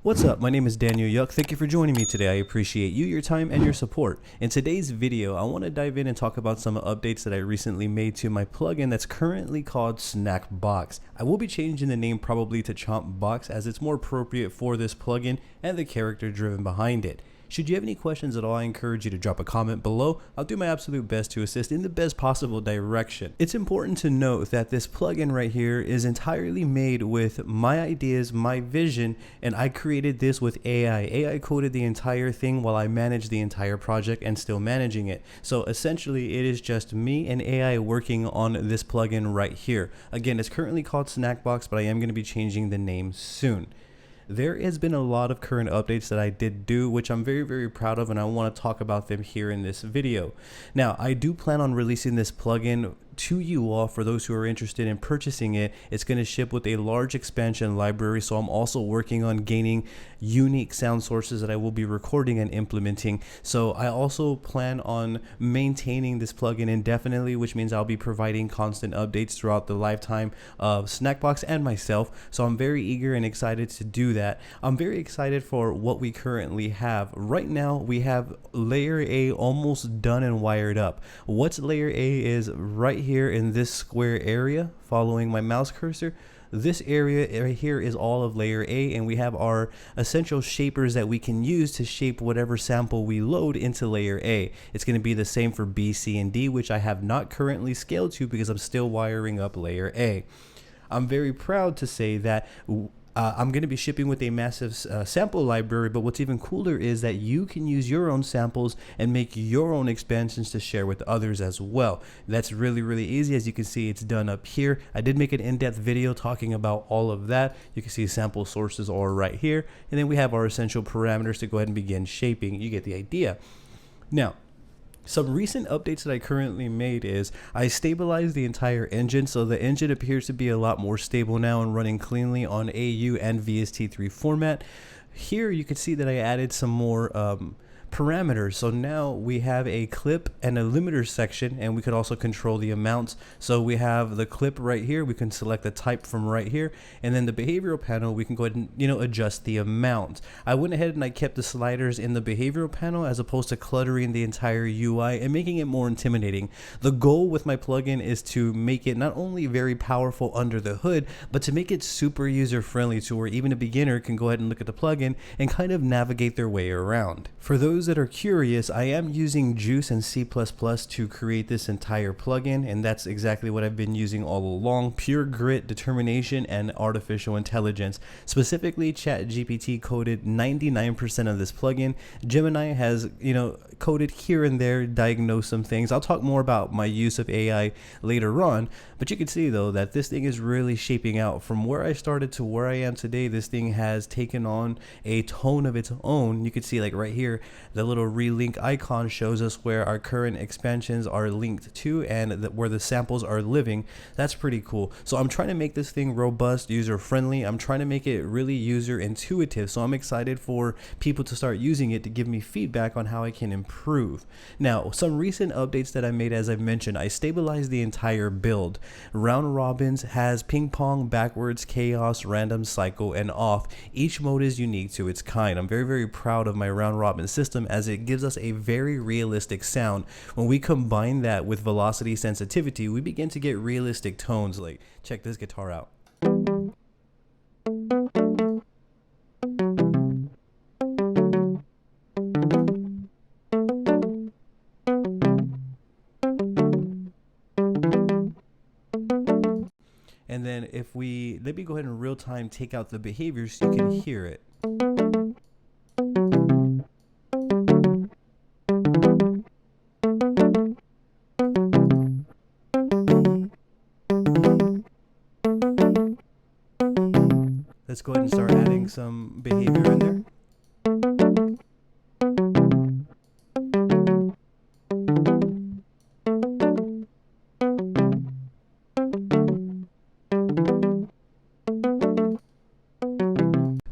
What's up? My name is Daniel Yuck. Thank you for joining me today. I appreciate you, your time, and your support. In today's video, I want to dive in and talk about some updates that I recently made to my plugin that's currently called Chompbox. I will be changing the name probably to Chompbox as it's more appropriate for this plugin and the character driven behind it. Should you have any questions at all, I encourage you to drop a comment below. I'll do my absolute best to assist in the best possible direction. It's important to note that this plugin right here is entirely made with my ideas, my vision, and I created this with AI. AI coded the entire thing while I managed the entire project and still managing it. So essentially, it is just me and AI working on this plugin right here. Again, it's currently called Chompbox, but I am going to be changing the name soon. There has been a lot of current updates that I did do, which I'm very proud of, and I want to talk about them here in this video. Now, I do plan on releasing this plugin to you all for those who are interested in purchasing it. It's going to ship with a large expansion library, so I'm also working on gaining unique sound sources that I will be recording and implementing. So I also plan on maintaining this plugin indefinitely, which means I'll be providing constant updates throughout the lifetime of Chompbox and myself. So I'm very eager and excited to do that. I'm very excited for what we currently have. Right now, we have layer A almost done and wired up. What's layer A is right here in this square area, following my mouse cursor. This area right here is all of layer A, and we have our essential shapers that we can use to shape whatever sample we load into layer A. It's going to be the same for B, C, and D, which I have not currently scaled to because I'm still wiring up layer A. I'm very proud to say that I'm going to be shipping with a massive sample library, but what's even cooler is that you can use your own samples and make your own expansions to share with others as well. That's really easy. As you can see, it's done up here. I did make an in-depth video talking about all of that. You can see sample sources are right here, and then we have our essential parameters to go ahead and begin shaping. You get the idea. Now, some recent updates that I currently made is I stabilized the entire engine, so the engine appears to be a lot more stable now and running cleanly on AU and VST3 format. Here you can see that I added some more parameters. So now we have a clip and a limiter section, and we could also control the amounts. So we have the clip right here. We can select the type from right here, and then the behavioral panel, we can go ahead and adjust the amount. I went ahead and I kept the sliders in the behavioral panel as opposed to cluttering the entire UI and making it more intimidating. The goal with my plugin is to make it not only very powerful under the hood, but to make it super user friendly to where even a beginner can go ahead and look at the plugin and kind of navigate their way around. For those that are curious, I am using JUCE and C++ to create this entire plugin, and that's exactly what I've been using all along: pure grit, determination, and artificial intelligence. Specifically, ChatGPT coded 99% of this plugin. Gemini has, coded here and there, diagnosed some things. I'll talk more about my use of AI later on, but you can see though that this thing is really shaping out. From where I started to where I am today, this thing has taken on a tone of its own. You can see like right here, the little relink icon shows us where our current expansions are linked to and where the samples are living. That's pretty cool. So I'm trying to make this thing robust, user friendly. I'm trying to make it really user intuitive. So I'm excited for people to start using it to give me feedback on how I can improve. Now, some recent updates that I made, as I've mentioned, I stabilized the entire build. Round robins has ping pong, backwards, chaos, random, cycle, and off. Each mode is unique to its kind. I'm very proud of my round robin system, as it gives us a very realistic sound. When we combine that with velocity sensitivity, we begin to get realistic tones. Like, check this guitar out. And then if let me go ahead and real time take out the behavior so you can hear it. Let's go ahead and start adding some behavior in there.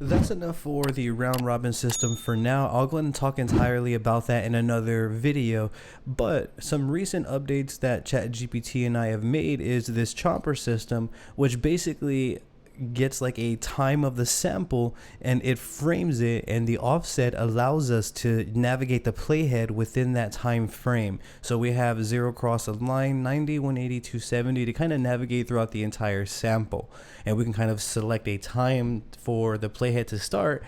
That's enough for the round robin system for now. I'll go ahead and talk entirely about that in another video, but some recent updates that ChatGPT and I have made is this chomper system, which basically gets like a time of the sample and it frames it, and the offset allows us to navigate the playhead within that time frame. So we have 0 cross a line, 90, 180, 270 to kind of navigate throughout the entire sample, and we can kind of select a time for the playhead to start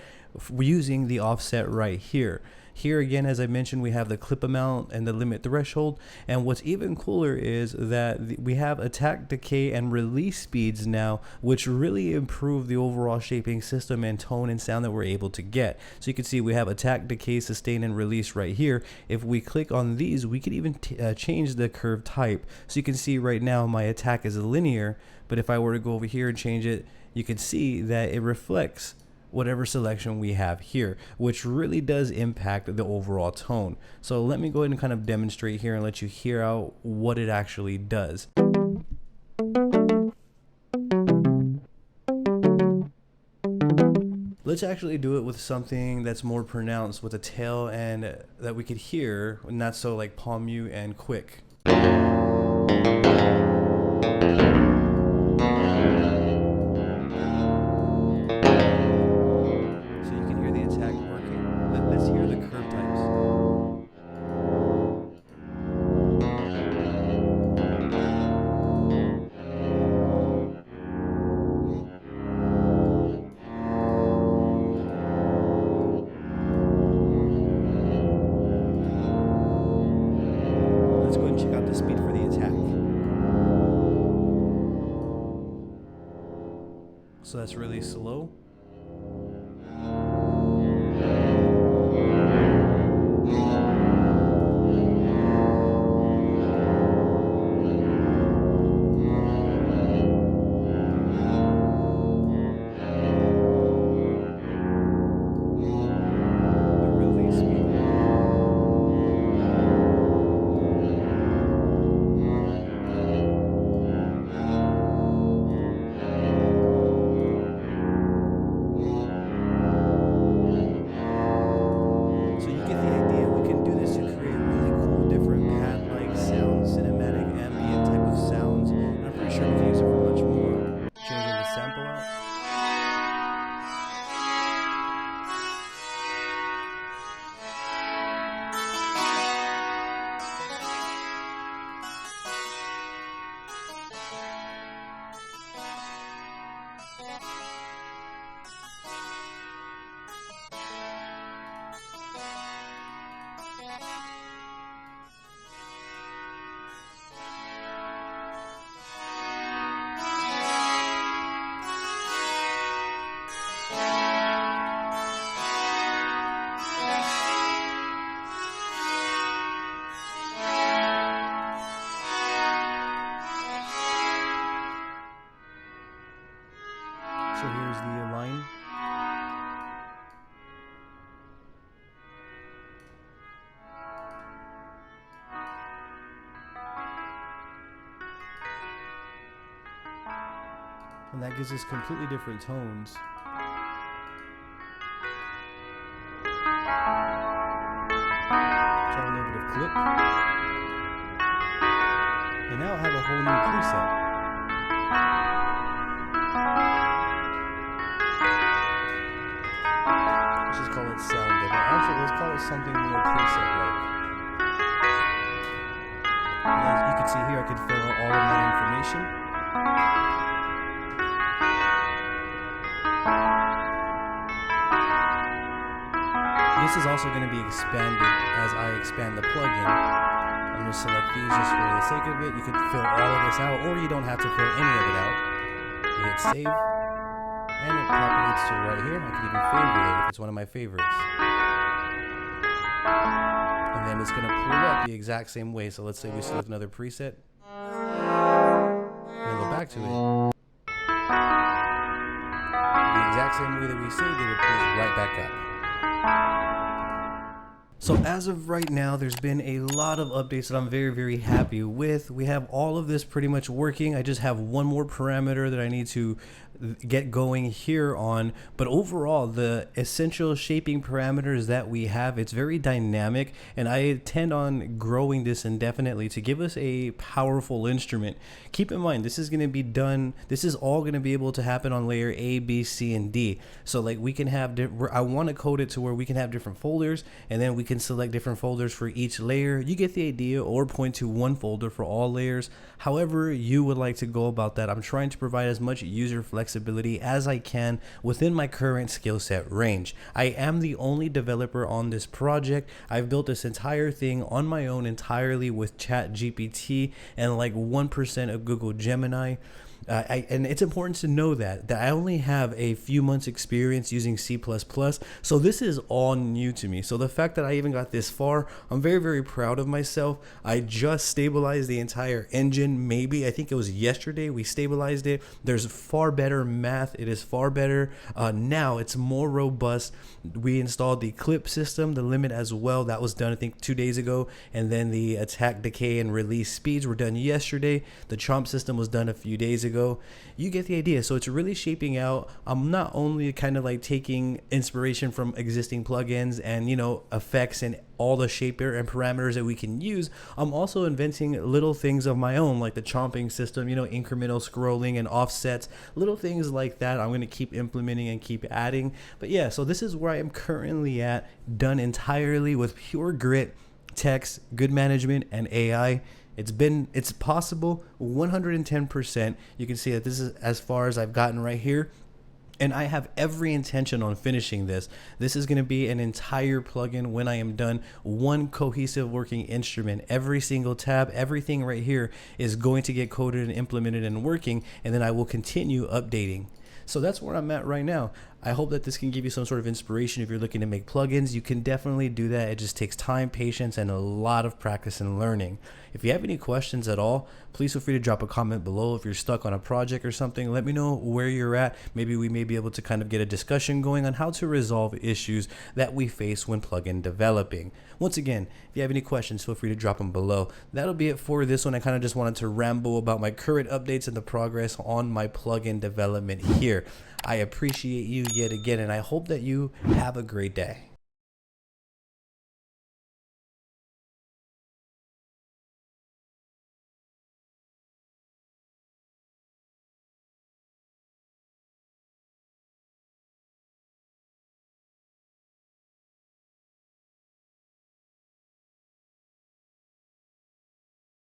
using the offset right here. Here again, as I mentioned, we have the clip amount and the limit threshold. And what's even cooler is that we have attack, decay, and release speeds now, which really improve the overall shaping system and tone and sound that we're able to get. So you can see we have attack, decay, sustain, and release right here. If we click on these, we could even change the curve type. So you can see right now my attack is linear, but if I were to go over here and change it, you can see that it reflects whatever selection we have here, which really does impact the overall tone. So let me go ahead and kind of demonstrate here and let you hear out what it actually does. Let's actually do it with something that's more pronounced with a tail and that we could hear, not so like palm mute and quick. Check out the speed for the attack. So that's really slow. So here's the line. And that gives us completely different tones. Try a little bit of clip. And now I have a whole new preset. Let's just call it sound demo. Actually, let's call it something more preset-like. And as you can see here, I can fill out all of my information. This is also going to be expanded as I expand the plugin. I'm going to select these just for the sake of it. You can fill all of this out, or you don't have to fill any of it out. You hit save, and it populates to right here. I can even favorite it if it's one of my favorites. And then it's going to pull up the exact same way. So let's say we select another preset, and then go back to it. The exact same way that we saved it, it pulls right back up. So as of right now, there's been a lot of updates that I'm very, very happy with. We have all of this pretty much working. I just have one more parameter that I need to get going here on. But overall, the essential shaping parameters that we have, it's very dynamic, and I intend on growing this indefinitely to give us a powerful instrument. Keep in mind, this is going to be done, this is all going to be able to happen on layer A, B, C, and D. So like we can have, I want to code it to where we can have different folders, and then we can select different folders for each layer. You get the idea, or point to one folder for all layers. However you would like to go about that. I'm trying to provide as much user flexibility as I can within my current skill set range. I am the only developer on this project. I've built this entire thing on my own entirely with ChatGPT and like 1% of Google Gemini. And it's important to know that I only have a few months experience using C++, so this is all new to me. So the fact that I even got this far, I'm very, very proud of myself. I just stabilized the entire engine. Maybe, I think it was yesterday we stabilized it. There's far better math. It is far better. Now it's more robust. We installed the clip system, the limit as well. That was done, I think, 2 days ago. And then the attack, decay, and release speeds were done yesterday. The chomp system was done a few days ago. You get the idea. So it's really shaping out. I'm not only kind of like taking inspiration from existing plugins and, you know, effects and all the shaper and parameters that we can use. I'm also inventing little things of my own, like the chomping system, you know, incremental scrolling and offsets, little things like that. I'm going to keep implementing and keep adding. But yeah, so this is where I am currently at, done entirely with pure grit, text, good management, and AI. It's possible 110%. You can see that this is as far as I've gotten right here. And I have every intention on finishing this. This is going to be an entire plugin when I am done. One cohesive working instrument. Every single tab, everything right here is going to get coded and implemented and working. And then I will continue updating. So that's where I'm at right now. I hope that this can give you some sort of inspiration if you're looking to make plugins. You can definitely do that. It just takes time, patience, and a lot of practice and learning. If you have any questions at all, please feel free to drop a comment below. If you're stuck on a project or something, let me know where you're at. Maybe we may be able to kind of get a discussion going on how to resolve issues that we face when plugin developing. Once again, if you have any questions, feel free to drop them below. That'll be it for this one. I kind of just wanted to ramble about my current updates and the progress on my plugin development here. I appreciate you yet again, and I hope that you have a great day.